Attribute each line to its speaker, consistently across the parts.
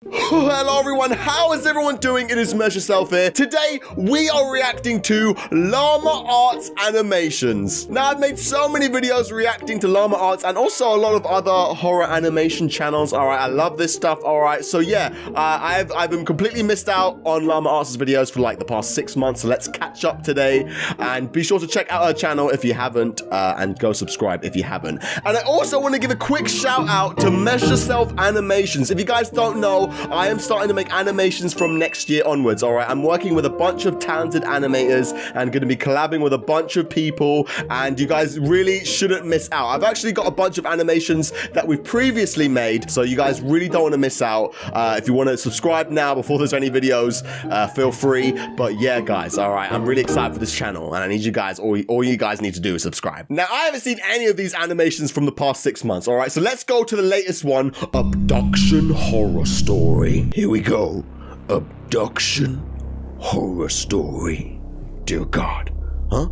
Speaker 1: Hello everyone, how is everyone doing? It is MessYourself here. Today, we are reacting to Llama Arts animations. Now, I've made so many videos reacting to Llama Arts and also a lot of other horror animation channels. Alright, I love this stuff. Alright, so yeah, I've been completely missed out on Llama Arts' videos for like the past 6 months. So let's catch up today and be sure to check out her channel if you haven't and go subscribe if you haven't. And I also want to give a quick shout out to MessYourself Animations. If you guys don't know, I am starting to make animations from next year onwards, alright? I'm working with a bunch of talented animators and going to be collabing with a bunch of people, and you guys really shouldn't miss out. I've actually got a bunch of animations that we've previously made, so you guys really don't want to miss out. If you want to subscribe now before there's any videos, feel free. But yeah, guys, alright, I'm really excited for this channel, and I need you guys, all you guys need to do is subscribe. Now, I haven't seen any of these animations from the past 6 months, alright? So let's go to the latest one, Abduction Horror Story. Here we go. Abduction Horror Story. Dear God. Huh?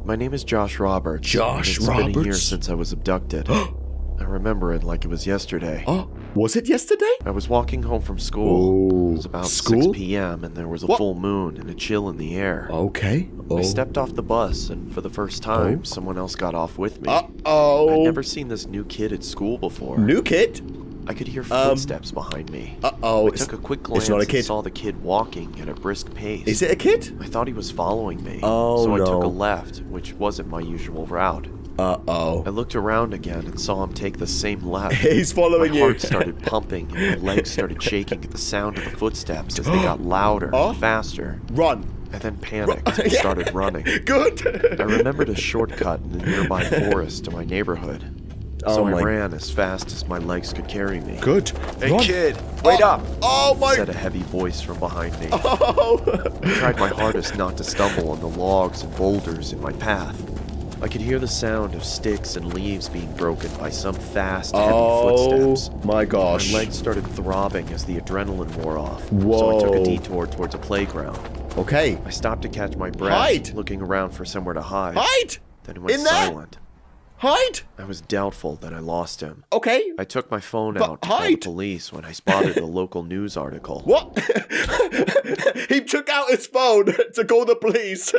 Speaker 2: My name is Josh Roberts.
Speaker 1: Josh
Speaker 2: It's
Speaker 1: Roberts?
Speaker 2: been a year since I was abducted. I remember it like it was yesterday.
Speaker 1: Oh, was it yesterday?
Speaker 2: I was walking home from school.
Speaker 1: Oh,
Speaker 2: It was about
Speaker 1: school?
Speaker 2: 6 p.m. and there was a
Speaker 1: What?
Speaker 2: full moon and a chill in the air.
Speaker 1: Okay. Oh.
Speaker 2: I stepped off the bus and for the first time, someone else got off with me.
Speaker 1: Uh-oh.
Speaker 2: I'd never seen this new kid at school before.
Speaker 1: New kid?
Speaker 2: I could hear footsteps behind me.
Speaker 1: Uh-oh.
Speaker 2: I took a quick glance
Speaker 1: not a kid.
Speaker 2: and saw the kid walking at a brisk pace.
Speaker 1: Is it a kid?
Speaker 2: I thought he was following me.
Speaker 1: Oh,
Speaker 2: so I
Speaker 1: no.
Speaker 2: took a left, which wasn't my usual route.
Speaker 1: Uh-oh.
Speaker 2: I looked around again and saw him take the same left.
Speaker 1: He's following
Speaker 2: My
Speaker 1: you.
Speaker 2: heart started pumping and my legs started shaking at the sound of the footsteps as they got louder and faster.
Speaker 1: Run.
Speaker 2: I then panicked and started running.
Speaker 1: Good.
Speaker 2: I remembered a shortcut in the nearby forest to my neighborhood. So I ran as fast as my legs could carry me.
Speaker 1: Good.
Speaker 2: Hey
Speaker 1: Run.
Speaker 2: kid, wait up!
Speaker 1: Oh my.
Speaker 2: Said a heavy voice from behind me.
Speaker 1: Oh.
Speaker 2: I tried my hardest not to stumble on the logs and boulders in my path. I could hear the sound of sticks and leaves being broken by some fast, heavy footsteps.
Speaker 1: My gosh.
Speaker 2: My legs started throbbing as the adrenaline wore off.
Speaker 1: Whoa.
Speaker 2: So I took a detour towards a playground.
Speaker 1: Okay.
Speaker 2: I stopped to catch my breath,
Speaker 1: Hide.
Speaker 2: looking around for somewhere to hide.
Speaker 1: Hide.
Speaker 2: Then it went
Speaker 1: In there?
Speaker 2: silent.
Speaker 1: Hide.
Speaker 2: I was doubtful that I lost him.
Speaker 1: Okay.
Speaker 2: I took my phone
Speaker 1: But
Speaker 2: out to call the
Speaker 1: hide.
Speaker 2: police when I spotted a local news article.
Speaker 1: What? He took out his phone to call the police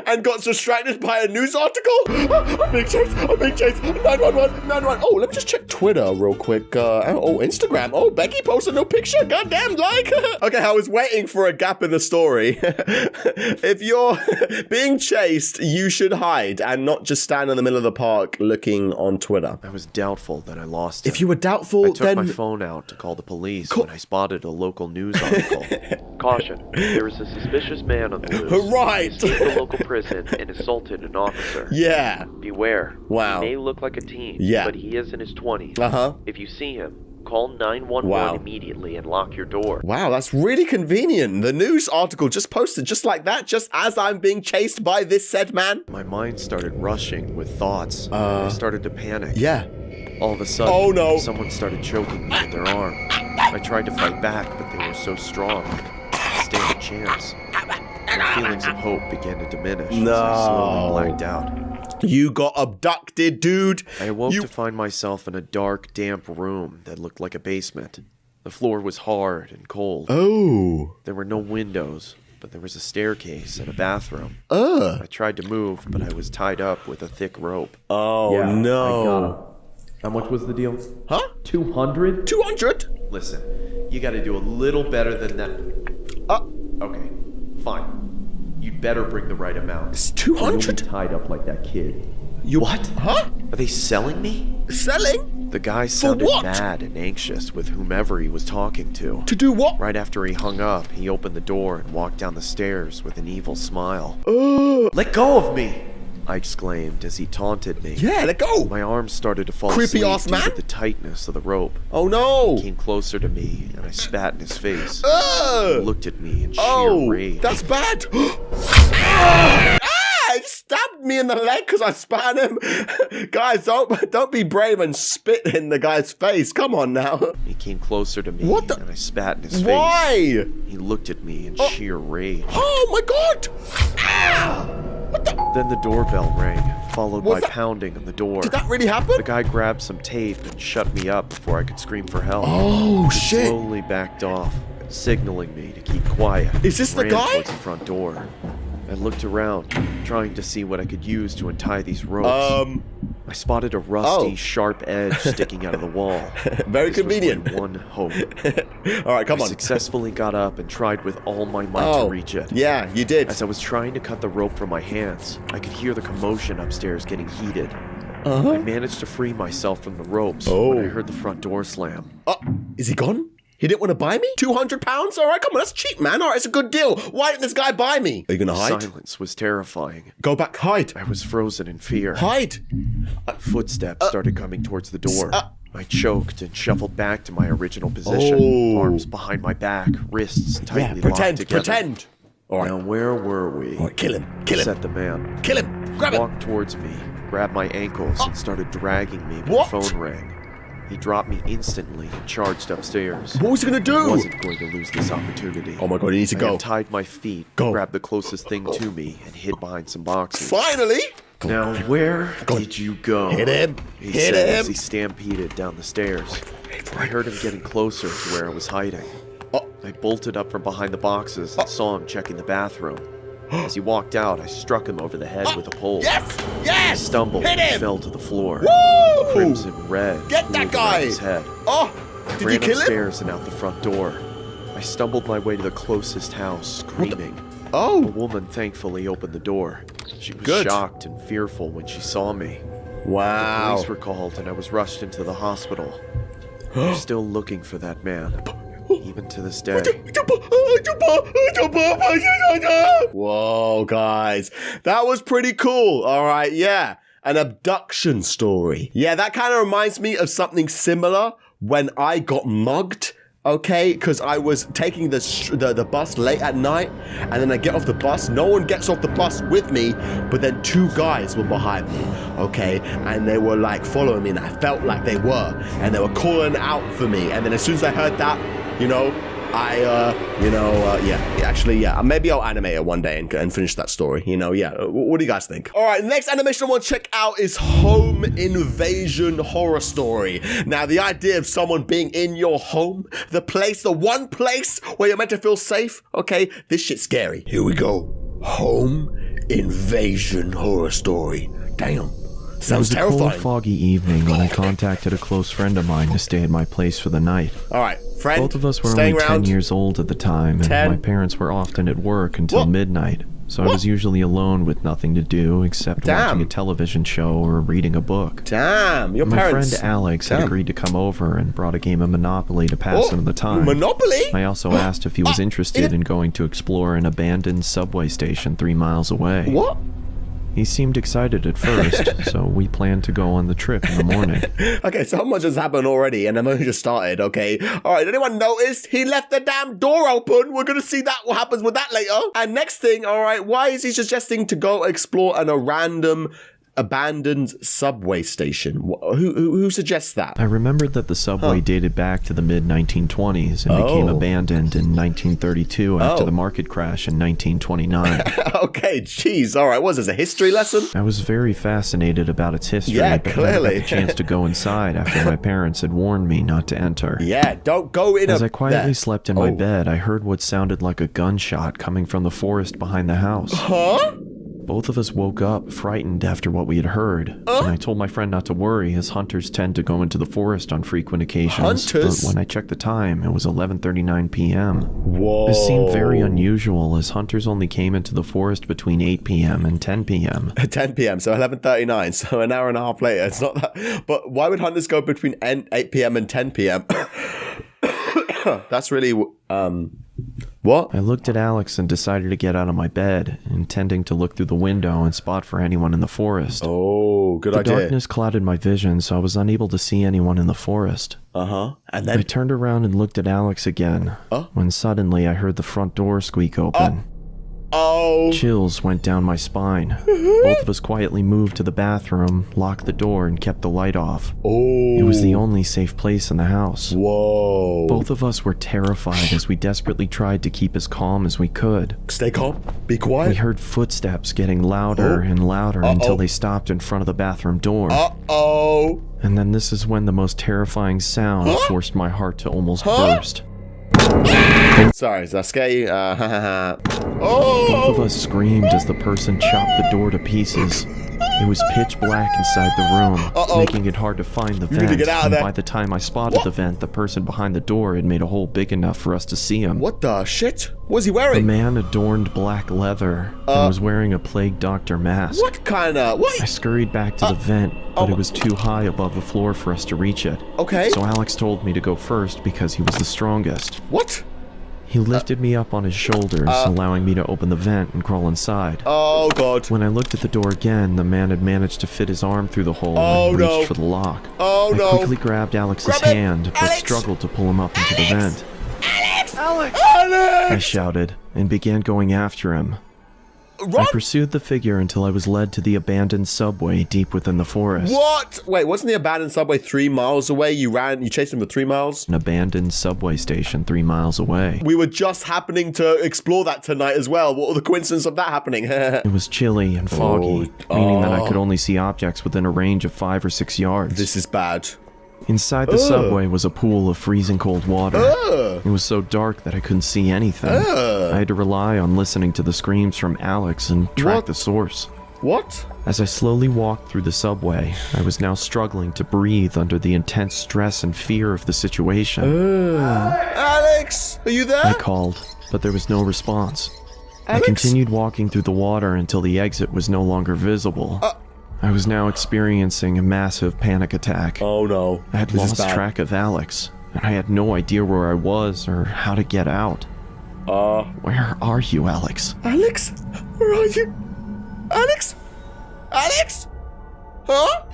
Speaker 1: and got distracted by a news article? I'm being chased. I'm being chased. 911. 911. Oh, let me just check Twitter real quick. Oh, Instagram. Oh, Becky posted no picture. Goddamn, like. Okay, I was waiting for a gap in the story. If you're being chased, you should hide and not just stand in the middle of the park looking on Twitter.
Speaker 2: I was doubtful that I lost him.
Speaker 1: If you were doubtful,
Speaker 2: I took
Speaker 1: then...
Speaker 2: my phone out to call the police when I spotted a local news article. Caution, there is a suspicious man on the loose.
Speaker 1: Right.
Speaker 2: He escaped the local prison and assaulted an officer.
Speaker 1: Yeah.
Speaker 2: Beware.
Speaker 1: Wow.
Speaker 2: He may look like a teen,
Speaker 1: Yeah.
Speaker 2: but he is in his 20s.
Speaker 1: Uh-huh.
Speaker 2: If you see him, call 911
Speaker 1: Wow.
Speaker 2: immediately and lock your door.
Speaker 1: Wow, that's really convenient. The news article just posted just like that, just as I'm being chased by this said man.
Speaker 2: My mind started rushing with thoughts. I started to panic.
Speaker 1: Yeah.
Speaker 2: All of a sudden,
Speaker 1: Oh, no.
Speaker 2: someone started choking me with their arm. I tried to fight back, but they were so strong. I didn't stand a chance. My feelings of hope began to diminish as I slowly blacked out.
Speaker 1: You got abducted, dude.
Speaker 2: I awoke to find myself in a dark, damp room that looked like a basement. The floor was hard and cold.
Speaker 1: Oh.
Speaker 2: There were no windows, but there was a staircase and a bathroom.
Speaker 1: Ugh.
Speaker 2: I tried to move, but I was tied up with a thick rope.
Speaker 1: Oh,
Speaker 3: Yeah,
Speaker 1: no.
Speaker 3: How much was the deal?
Speaker 1: Huh?
Speaker 3: 200?
Speaker 1: 200?
Speaker 2: Listen, you gotta do a little better than that. Okay, fine. You'd better bring the right amount.
Speaker 1: It's
Speaker 3: You'll be
Speaker 1: 200?
Speaker 3: tied up like that kid.
Speaker 1: You
Speaker 2: What?
Speaker 1: Huh?
Speaker 2: Are they selling me?
Speaker 1: Selling?
Speaker 2: The guy sounded
Speaker 1: what?
Speaker 2: mad and anxious with whomever he was talking to.
Speaker 1: To do what?
Speaker 2: Right after he hung up, he opened the door and walked down the stairs with an evil smile. Let go of me! I exclaimed as he taunted me.
Speaker 1: Yeah, let go.
Speaker 2: My arms started to fall
Speaker 1: Creepy
Speaker 2: asleep
Speaker 1: ass
Speaker 2: due
Speaker 1: man.
Speaker 2: to the tightness of the rope.
Speaker 1: Oh, no.
Speaker 2: He came closer to me and I spat in his face. He
Speaker 1: Ugh.
Speaker 2: looked at me in sheer
Speaker 1: Oh,
Speaker 2: rage.
Speaker 1: that's bad. Ah! He stabbed me in the leg because I spat him. Guys, don't be brave and spit in the guy's face. Come on now.
Speaker 2: He came closer to me
Speaker 1: What the-
Speaker 2: and I spat in his face.
Speaker 1: Why?
Speaker 2: He looked at me in sheer rage.
Speaker 1: Oh my God. Ah! What the?
Speaker 2: Then the doorbell rang. followed
Speaker 1: Was
Speaker 2: by
Speaker 1: that-
Speaker 2: pounding on the door.
Speaker 1: Did that really happen?
Speaker 2: The guy grabbed some tape and shut me up before I could scream for help.
Speaker 1: Oh,
Speaker 2: He
Speaker 1: shit.
Speaker 2: slowly backed off, signaling me to keep quiet.
Speaker 1: Is this the
Speaker 2: Ran
Speaker 1: guy?
Speaker 2: towards the front door. I looked around, trying to see what I could use to untie these ropes. I spotted a rusty, sharp edge sticking out of the wall.
Speaker 1: Very
Speaker 2: This was
Speaker 1: convenient.
Speaker 2: my one hope.
Speaker 1: All right, come
Speaker 2: I
Speaker 1: on.
Speaker 2: successfully got up and tried with all my might to reach it.
Speaker 1: Yeah, you did.
Speaker 2: As I was trying to cut the rope from my hands, I could hear the commotion upstairs getting heated. I managed to free myself from the ropes when I heard the front door slam.
Speaker 1: Is he gone? He didn't want to buy me? £200? All right, come on, that's cheap, man. All right, it's a good deal. Why didn't this guy buy me? Are you gonna hide?
Speaker 2: Silence was terrifying.
Speaker 1: Go back, hide.
Speaker 2: I was frozen in fear.
Speaker 1: Hide.
Speaker 2: Footsteps started coming towards the door. I choked and shuffled back to my original position. Arms behind my back, wrists tightly locked together.
Speaker 1: Pretend. All right.
Speaker 2: Now where were we?
Speaker 1: All right, kill him. Kill him.
Speaker 2: Said the man.
Speaker 1: Kill him. Grab him.
Speaker 2: Walked towards me, grabbed my ankles, and started dragging me when
Speaker 1: What?
Speaker 2: the phone rang. He dropped me instantly and charged upstairs.
Speaker 1: What was he gonna
Speaker 2: I
Speaker 1: do?
Speaker 2: wasn't going to lose this opportunity.
Speaker 1: Oh my God, he needs to
Speaker 2: I
Speaker 1: go.
Speaker 2: untied my feet, grabbed the closest thing to me, and hid behind some boxes.
Speaker 1: Finally.
Speaker 2: Now, where did you go?
Speaker 1: Hit him.
Speaker 2: He
Speaker 1: Hit
Speaker 2: said
Speaker 1: him.
Speaker 2: as he stampeded down the stairs. I heard him getting closer to where I was hiding. I bolted up from behind the boxes and saw him checking the bathroom. As he walked out, I struck him over the head with a pole.
Speaker 1: Yes.
Speaker 2: He
Speaker 1: Yes.
Speaker 2: stumbled
Speaker 1: Hit
Speaker 2: and
Speaker 1: him.
Speaker 2: fell to the floor.
Speaker 1: Woo!
Speaker 2: Crimson red.
Speaker 1: Get that
Speaker 2: pooled around
Speaker 1: guy.
Speaker 2: His head.
Speaker 1: Oh,
Speaker 2: I
Speaker 1: did
Speaker 2: ran
Speaker 1: you kill him?
Speaker 2: upstairs and out the front door. I stumbled my way to the closest house, screaming. A
Speaker 1: Oh,
Speaker 2: woman thankfully opened the door. She was
Speaker 1: Good.
Speaker 2: shocked and fearful when she saw me.
Speaker 1: wow.
Speaker 2: Police were called and I was rushed into the hospital. They're still looking for that man, even to this day.
Speaker 1: Whoa, guys. That was pretty cool. All right, yeah. An abduction story. Yeah, that kind of reminds me of something similar when I got mugged. Okay, because I was taking the bus late at night, and then I get off the bus. No one gets off the bus with me, but then two guys were behind me. Okay, and they were like following me, and I felt like they were, and they were calling out for me. And then as soon as I heard that, you know, maybe I'll animate it one day and finish that story. You know, yeah. What do you guys think? All right, the next animation I want to check out is Home Invasion Horror Story. Now, the idea of someone being in your home, the one place where you're meant to feel safe, okay, this shit's scary. Here we go. Home Invasion Horror Story. Damn. Sounds
Speaker 4: It was a cold,
Speaker 1: terrifying.
Speaker 4: foggy evening when I contacted a close friend of mine to stay at my place for the night.
Speaker 1: All right, friend.
Speaker 4: Both of us were
Speaker 1: staying
Speaker 4: only 10
Speaker 1: around.
Speaker 4: years old at the time, and
Speaker 1: 10.
Speaker 4: my parents were often at work until
Speaker 1: What?
Speaker 4: midnight, so I was usually alone with nothing to do except
Speaker 1: Damn.
Speaker 4: watching a television show or reading a book.
Speaker 1: Damn, your
Speaker 4: My
Speaker 1: parents.
Speaker 4: friend Alex had
Speaker 1: Damn.
Speaker 4: agreed to come over and brought a game of Monopoly to pass some of the time.
Speaker 1: Monopoly?
Speaker 4: I also asked if he was interested in going to explore an abandoned subway station 3 miles away.
Speaker 1: What?
Speaker 4: He seemed excited at first, so we planned to go on the trip in the morning.
Speaker 1: Okay, so much has happened already, and I've only just started, okay? All right, anyone noticed? He left the damn door open. We're going to see that what happens with that later. And next thing, all right, why is he suggesting to go explore a random abandoned subway station? Who suggests that?
Speaker 4: I remembered that the subway dated back to the mid-1920s and became abandoned in 1932 after the market crash in 1929.
Speaker 1: Okay, jeez. All right, what is this, a history lesson?
Speaker 4: I was very fascinated about its history,
Speaker 1: Yeah,
Speaker 4: but
Speaker 1: clearly.
Speaker 4: never got the chance to go inside after my parents had warned me not to enter.
Speaker 1: Yeah, don't go in
Speaker 4: As I quietly
Speaker 1: there.
Speaker 4: slept in my bed, I heard what sounded like a gunshot coming from the forest behind the house.
Speaker 1: Huh?
Speaker 4: Both of us woke up, frightened after what we had heard, and I told my friend not to worry, as hunters tend to go into the forest on frequent occasions.
Speaker 1: Hunters?
Speaker 4: But when I checked the time, it was 11:39 p.m.
Speaker 1: Whoa.
Speaker 4: This seemed very unusual, as hunters only came into the forest between 8 p.m. and 10 p.m.
Speaker 1: 10 p.m., so 11:39, so an hour and a half later. It's not that. But why would hunters go between 8 p.m. and 10 p.m.? That's really, what?
Speaker 4: I looked at Alex and decided to get out of my bed, intending to look through the window and spot for anyone in the forest.
Speaker 1: Oh, good
Speaker 4: The
Speaker 1: idea.
Speaker 4: darkness clouded my vision, so I was unable to see anyone in the forest.
Speaker 1: And
Speaker 4: I
Speaker 1: then,
Speaker 4: turned around and looked at Alex again, when suddenly I heard the front door squeak open.
Speaker 1: Uh-oh.
Speaker 4: Chills went down my spine. Both of us quietly moved to the bathroom, locked the door, and kept the light off.
Speaker 1: Oh.
Speaker 4: It was the only safe place in the house.
Speaker 1: Whoa.
Speaker 4: Both of us were terrified as we desperately tried to keep as calm as we could.
Speaker 1: Stay calm. Be quiet.
Speaker 4: We heard footsteps getting louder and louder until they stopped in front of the bathroom door.
Speaker 1: Uh-oh.
Speaker 4: And then this is when the most terrifying sound forced my heart to almost burst.
Speaker 1: Sorry, does that scare you?
Speaker 4: Both of us screamed as the person chopped the door to pieces. It was pitch black inside the room, making it hard to find the vent.
Speaker 1: need to get out of there.
Speaker 4: By the time I spotted the vent, the person behind the door had made a hole big enough for us to see him.
Speaker 1: What the shit? What was he
Speaker 4: The
Speaker 1: wearing?
Speaker 4: man adorned black leather and was wearing a plague doctor mask.
Speaker 1: What kind of... What?
Speaker 4: I scurried back to the vent, but it was too high above the floor for us to reach it.
Speaker 1: Okay.
Speaker 4: So Alex told me to go first because he was the strongest.
Speaker 1: What?
Speaker 4: He lifted me up on his shoulders, allowing me to open the vent and crawl inside.
Speaker 1: Oh, God.
Speaker 4: When I looked at the door again, the man had managed to fit his arm through the hole and reached for the lock.
Speaker 1: Oh, no.
Speaker 4: I quickly grabbed Alex's hand, but struggled to pull him up into the vent.
Speaker 1: Alex!
Speaker 4: I shouted and began going after him.
Speaker 1: Run!
Speaker 4: I pursued the figure until I was led to the abandoned subway deep within the forest.
Speaker 1: What? Wait, wasn't the abandoned subway 3 miles away? You chased him for 3 miles?
Speaker 4: An abandoned subway station 3 miles away.
Speaker 1: We were just happening to explore that tonight as well. What were the coincidence of that happening?
Speaker 4: It was chilly and foggy, meaning that I could only see objects within a range of 5 or 6 yards.
Speaker 1: This is bad.
Speaker 4: Inside the subway was a pool of freezing cold water. It was so dark that I couldn't see anything. I had to rely on listening to the screams from Alex and track the source.
Speaker 1: What?
Speaker 4: As I slowly walked through the subway, I was now struggling to breathe under the intense stress and fear of the situation.
Speaker 1: Alex, are you there?
Speaker 4: I called, but there was no response.
Speaker 1: Alex?
Speaker 4: I continued walking through the water until the exit was no longer visible. I was now experiencing a massive panic attack.
Speaker 1: Oh no.
Speaker 4: I had
Speaker 1: This is
Speaker 4: lost
Speaker 1: bad.
Speaker 4: track of Alex, and I had no idea where I was or how to get out. Where are you, Alex?
Speaker 1: Alex? Where are you? Alex? Alex? Huh?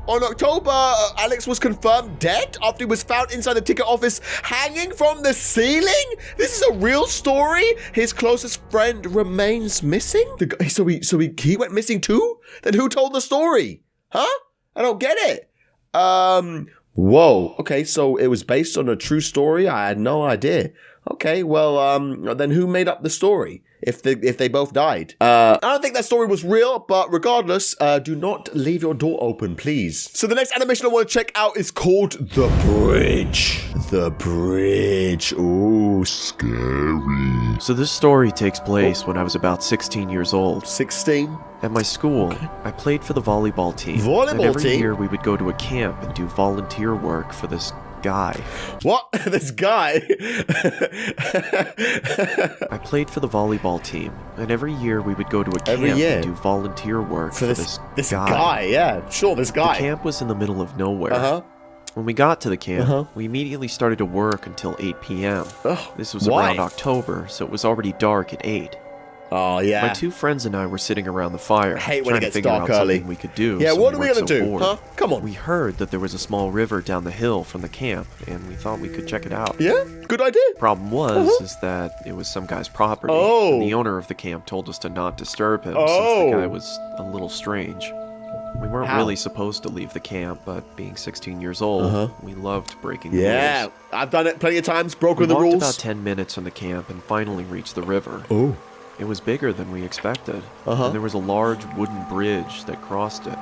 Speaker 1: On October, Alex was confirmed dead after he was found inside the ticket office hanging from the ceiling? This is a real story? His closest friend remains missing? So he went missing too? Then who told the story? Huh? I don't get it. Whoa. Okay, so it was based on a true story? I had no idea. Okay, well, then who made up the story? If they both died. I don't think that story was real, but regardless, do not leave your door open, please. So the next animation I want to check out is called The Bridge. The Bridge. Ooh, scary.
Speaker 2: So this story takes place when I was about 16 years old.
Speaker 1: 16?
Speaker 2: At my school, I played for the volleyball team.
Speaker 1: Volleyball
Speaker 2: and every
Speaker 1: team?
Speaker 2: year we would go to a camp and do volunteer work for this guy.
Speaker 1: What? This guy?
Speaker 2: I played for the volleyball team, and every year we would go to a camp and do volunteer work for this
Speaker 1: guy. Yeah, sure, this guy.
Speaker 2: The camp was in the middle of nowhere.
Speaker 1: Uh-huh.
Speaker 2: When we got to the camp, we immediately started to work until 8 p.m. This was around October, so it was already dark at 8.
Speaker 1: Oh, yeah.
Speaker 2: My two friends and I were sitting around the fire,
Speaker 1: I hate when
Speaker 2: trying
Speaker 1: it
Speaker 2: to
Speaker 1: gets
Speaker 2: figure
Speaker 1: dark
Speaker 2: out
Speaker 1: early.
Speaker 2: something we could do.
Speaker 1: Yeah,
Speaker 2: so
Speaker 1: what are we
Speaker 2: weren't
Speaker 1: gonna
Speaker 2: so
Speaker 1: do?
Speaker 2: bored.
Speaker 1: Huh? Come on.
Speaker 2: We heard that there was a small river down the hill from the camp, and we thought we could check it out.
Speaker 1: Yeah, good idea.
Speaker 2: Problem was is that it was some guy's property, and the owner of the camp told us to not disturb him since the guy was a little strange. We weren't really supposed to leave the camp, but being 16 years old, we loved breaking the rules.
Speaker 1: Yeah, I've done it plenty of times, broken the
Speaker 2: We
Speaker 1: rules.
Speaker 2: walked about 10 minutes from the camp and finally reached the river.
Speaker 1: Oh.
Speaker 2: It was bigger than we expected, and there was a large wooden bridge that crossed it.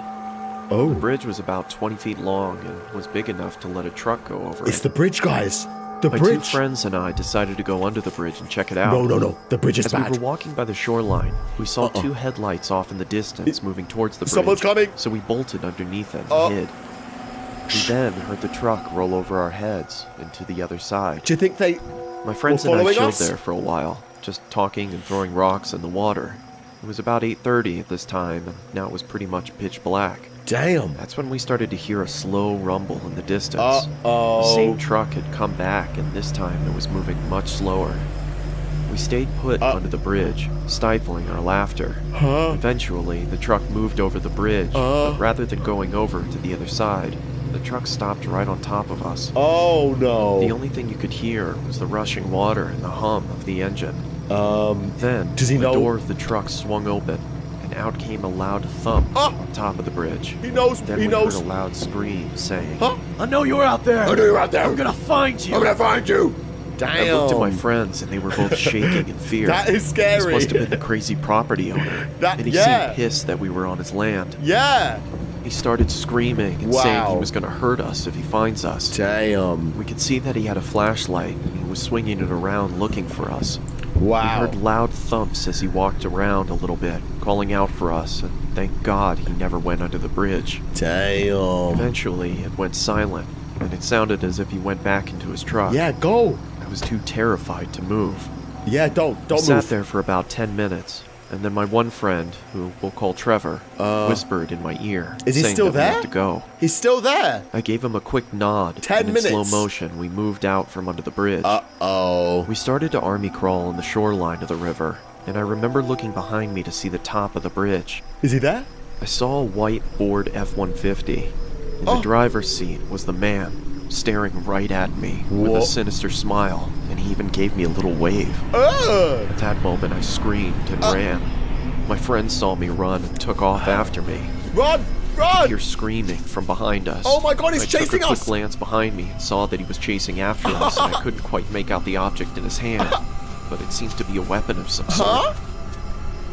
Speaker 1: Oh.
Speaker 2: The bridge was about 20 feet long and was big enough to let a truck go over
Speaker 1: It's
Speaker 2: it.
Speaker 1: the bridge, guys. The
Speaker 2: My
Speaker 1: bridge.
Speaker 2: two friends and I decided to go under the bridge and check it out.
Speaker 1: No. The bridge is
Speaker 2: As
Speaker 1: bad.
Speaker 2: we were walking by the shoreline, we saw two headlights off in the distance moving towards the bridge.
Speaker 1: Someone's coming.
Speaker 2: So we bolted underneath it and hid. We then heard the truck roll over our heads and to the other side.
Speaker 1: Do you think they...
Speaker 2: My friends
Speaker 1: were
Speaker 2: and I
Speaker 1: following
Speaker 2: chilled
Speaker 1: us?
Speaker 2: there for a while, just talking and throwing rocks in the water. It was about 8:30 at this time, and now it was pretty much pitch black.
Speaker 1: Damn.
Speaker 2: That's when we started to hear a slow rumble in the distance.
Speaker 1: Uh-oh.
Speaker 2: The same truck had come back, and this time it was moving much slower. We stayed put under the bridge, stifling our laughter. Eventually, the truck moved over the bridge, but rather than going over to the other side, the truck stopped right on top of us.
Speaker 1: Oh, no.
Speaker 2: The only thing you could hear was the rushing water and the hum of the engine. Then,
Speaker 1: does he
Speaker 2: the
Speaker 1: know?
Speaker 2: door of the truck swung open, and out came a loud thump on top of the bridge.
Speaker 1: He knows.
Speaker 2: Then
Speaker 1: He
Speaker 2: we
Speaker 1: knows.
Speaker 2: heard a loud scream saying,
Speaker 1: Huh?
Speaker 2: I know you're out there!
Speaker 1: I know you're out there.
Speaker 2: I'm gonna find you!
Speaker 1: I'm gonna find you. Damn.
Speaker 2: I looked at my friends, and they were both shaking in fear.
Speaker 1: That is scary.
Speaker 2: This must have been the crazy property owner.
Speaker 1: That-
Speaker 2: and he
Speaker 1: yeah.
Speaker 2: seemed pissed that we were on his land.
Speaker 1: Yeah.
Speaker 2: He started screaming and
Speaker 1: Wow.
Speaker 2: saying he was gonna hurt us if he finds us.
Speaker 1: Damn.
Speaker 2: We could see that he had a flashlight, and he was swinging it around looking for us. We
Speaker 1: Wow.
Speaker 2: heard loud thumps as he walked around a little bit, calling out for us, and thank God he never went under the bridge.
Speaker 1: Damn.
Speaker 2: Eventually, it went silent, and it sounded as if he went back into his truck.
Speaker 1: Yeah, go.
Speaker 2: I was too terrified to move.
Speaker 1: Yeah, don't
Speaker 2: I
Speaker 1: move.
Speaker 2: sat there for about 10 minutes, and then my one friend, who we'll call Trevor, whispered in my ear,
Speaker 1: Is he
Speaker 2: saying
Speaker 1: still
Speaker 2: that we
Speaker 1: there?
Speaker 2: had to go.
Speaker 1: He's still there.
Speaker 2: I gave him a quick nod,
Speaker 1: 10
Speaker 2: and in
Speaker 1: minutes.
Speaker 2: slow motion, we moved out from under the bridge.
Speaker 1: Uh-oh.
Speaker 2: We started to army crawl on the shoreline of the river, and I remember looking behind me to see the top of the bridge.
Speaker 1: Is he there?
Speaker 2: I saw a white Ford F-150. In the driver's seat was the man, staring right at me with
Speaker 1: Whoa.
Speaker 2: a sinister smile, and he even gave me a little wave. At that moment, I screamed and ran. My friends saw me run and took off after me.
Speaker 1: Run!
Speaker 2: I
Speaker 1: Run!
Speaker 2: could hear screaming from behind us.
Speaker 1: Oh my God, he's
Speaker 2: I took
Speaker 1: chasing
Speaker 2: a quick
Speaker 1: us!
Speaker 2: glance behind me and saw that he was chasing after us, and I couldn't quite make out the object in his hand, but it seemed to be a weapon of some sort.
Speaker 1: Huh?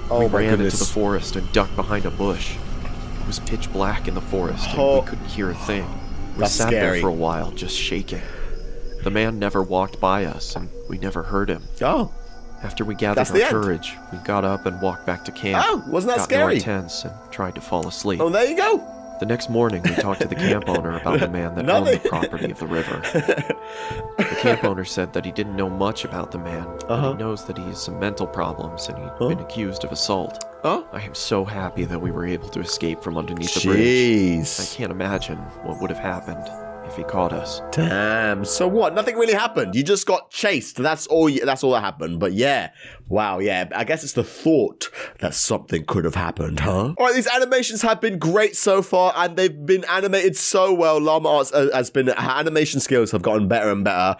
Speaker 1: Oh
Speaker 2: We
Speaker 1: my
Speaker 2: ran
Speaker 1: goodness.
Speaker 2: into the forest and ducked behind a bush. It was pitch black in the forest, and
Speaker 1: Oh.
Speaker 2: we couldn't hear a thing. We
Speaker 1: That's
Speaker 2: sat
Speaker 1: scary.
Speaker 2: there for a while, just shaking. The man never walked by us, and we never heard him.
Speaker 1: Oh.
Speaker 2: After we gathered
Speaker 1: That's
Speaker 2: our
Speaker 1: the end.
Speaker 2: courage, we got up and walked back to camp.
Speaker 1: Oh, wasn't that
Speaker 2: got into our
Speaker 1: scary?
Speaker 2: tents and tried to fall asleep.
Speaker 1: Oh, there you go.
Speaker 2: The next morning, we talked to the camp owner about the man that owned the property of the river. The camp owner said that he didn't know much about the man, but he knows that he has some mental problems and he'd been accused of assault. I am so happy that we were able to escape from underneath the bridge. I
Speaker 1: Jeez.
Speaker 2: can't imagine what would have happened if he caught us.
Speaker 1: Damn. So what? Nothing really happened. You just got chased. That's all that happened. But yeah. Wow, yeah. I guess it's the thought that something could have happened, huh? All right, these animations have been great so far, and they've been animated so well. Llama Arts has been, animation skills have gotten better and better,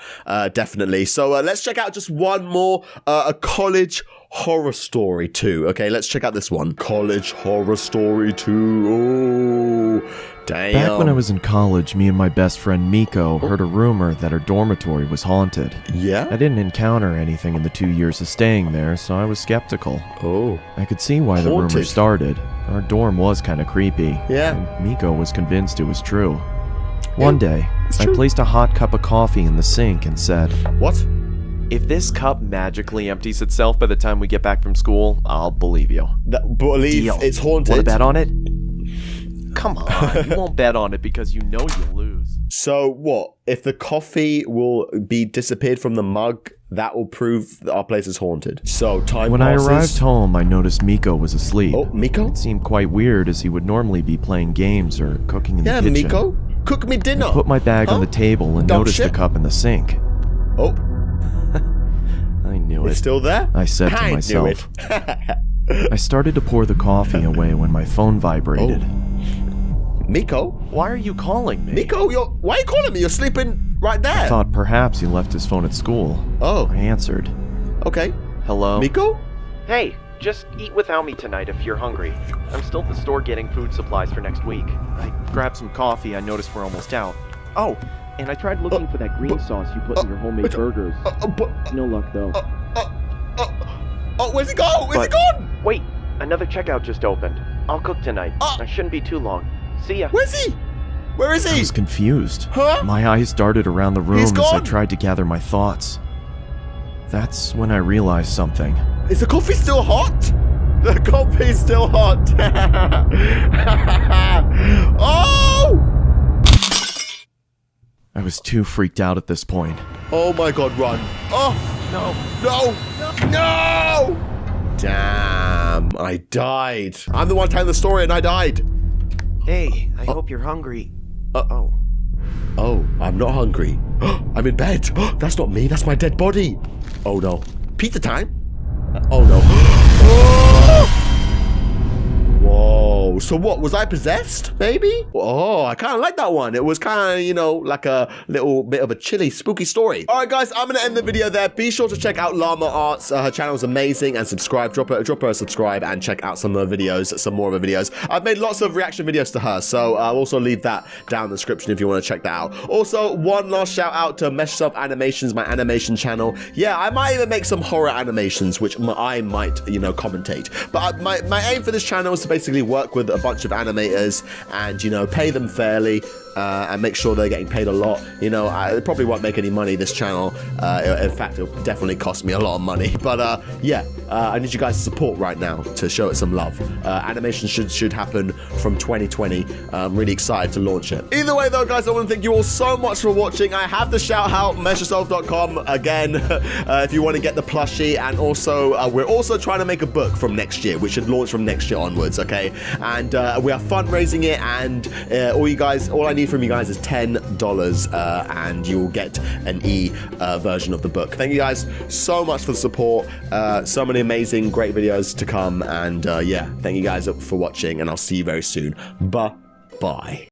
Speaker 1: definitely. So let's check out just one more, a college horror story 2. Okay, let's check out this one. College horror story 2. Oh, damn.
Speaker 4: Back when I was in college, me and my best friend Miko heard a rumor that our dormitory was haunted.
Speaker 1: Yeah?
Speaker 4: I didn't encounter anything in the 2 years of staying there, so I was skeptical.
Speaker 1: Oh.
Speaker 4: I could see why the rumor
Speaker 1: Haunted.
Speaker 4: started. Our dorm was kind of creepy.
Speaker 1: Yeah.
Speaker 4: And Miko was convinced it was true. One day,
Speaker 1: it's
Speaker 4: I
Speaker 1: true.
Speaker 4: placed a hot cup of coffee in the sink and said,
Speaker 1: What?
Speaker 2: If this cup magically empties itself by the time we get back from school, I'll believe you.
Speaker 1: Believe
Speaker 2: Deal.
Speaker 1: it's haunted.
Speaker 2: Want to bet on it? Come on, you won't bet on it because you know you'll lose.
Speaker 1: So what? If the coffee will be disappeared from the mug, that will prove that our place is haunted. So time
Speaker 4: When
Speaker 1: passes.
Speaker 4: I arrived home, I noticed Miko was asleep.
Speaker 1: Oh, Miko?
Speaker 4: It seemed quite weird as he would normally be playing games or cooking in
Speaker 1: Yeah,
Speaker 4: the kitchen.
Speaker 1: Miko, cook me dinner.
Speaker 4: I put my bag on the table and
Speaker 1: Dumb
Speaker 4: noticed
Speaker 1: shit.
Speaker 4: the cup in the sink.
Speaker 1: Oh,
Speaker 4: I knew
Speaker 1: it's
Speaker 4: it.
Speaker 1: still there?
Speaker 4: I said to
Speaker 1: I knew
Speaker 4: myself.
Speaker 1: it.
Speaker 4: I started to pour the coffee away when my phone vibrated.
Speaker 1: Miko?
Speaker 2: Why are you calling me?
Speaker 1: Miko, why are you calling me? You're sleeping right there.
Speaker 4: I thought perhaps he left his phone at school.
Speaker 1: Oh,
Speaker 4: I answered.
Speaker 1: okay.
Speaker 2: Hello?
Speaker 1: Miko?
Speaker 2: Hey, just eat without me tonight if you're hungry. I'm still at the store getting food supplies for next week. I grabbed some coffee. I noticed we're almost out. Oh, and I tried looking for that green sauce you put in your homemade burgers. No luck, though.
Speaker 1: Oh, where's he go? Where's he gone?
Speaker 2: Wait, another checkout just opened. I'll cook tonight. I shouldn't be too long. See ya.
Speaker 1: Where's he? Where is
Speaker 4: I
Speaker 1: he?
Speaker 4: was confused.
Speaker 1: Huh?
Speaker 4: My eyes darted around the room
Speaker 1: He's
Speaker 4: as I
Speaker 1: gone.
Speaker 4: tried to gather my thoughts. That's when I realized something.
Speaker 1: Is the coffee still hot? The coffee's still hot. Oh!
Speaker 4: I was too freaked out at this point.
Speaker 1: Oh my god, run. Oh, no. Damn, I died. I'm the one telling the story and I died.
Speaker 2: Hey, I hope you're hungry.
Speaker 1: Oh, I'm not hungry. I'm in bed. That's not me, that's my dead body. Oh no. Pizza time? Oh no. Whoa, Oh, so what? Was I possessed? Maybe? Oh, I kind of like that one. It was kind of, you know, like a little bit of a chilly, spooky story. All right, guys, I'm going to end the video there. Be sure to check out Llama Arts. Her channel is amazing, and subscribe. Drop her a subscribe and check out some of her videos, some more of her videos. I've made lots of reaction videos to her, so I'll also leave that down in the description if you want to check that out. Also, one last shout out to MessYourself Animations, my animation channel. Yeah, I might even make some horror animations, which I might, you know, commentate. But my aim for this channel is to basically work with a bunch of animators and, you know, pay them fairly. And make sure they're getting paid a lot. You know, I probably won't make any money, this channel. In fact, it'll definitely cost me a lot of money. But yeah, I need you guys' support right now to show it some love. Animation should happen from 2020. I'm really excited to launch it. Either way, though, guys, I want to thank you all so much for watching. I have the shout out, MessYourself.com, again, if you want to get the plushie. And also, we're also trying to make a book from next year, which should launch from next year onwards, okay? And we are fundraising it, and all I need from you guys is $10, and you'll get an version of the book. Thank you guys so much for the support. So many amazing, great videos to come. And yeah, thank you guys for watching, and I'll see you very soon. Bye.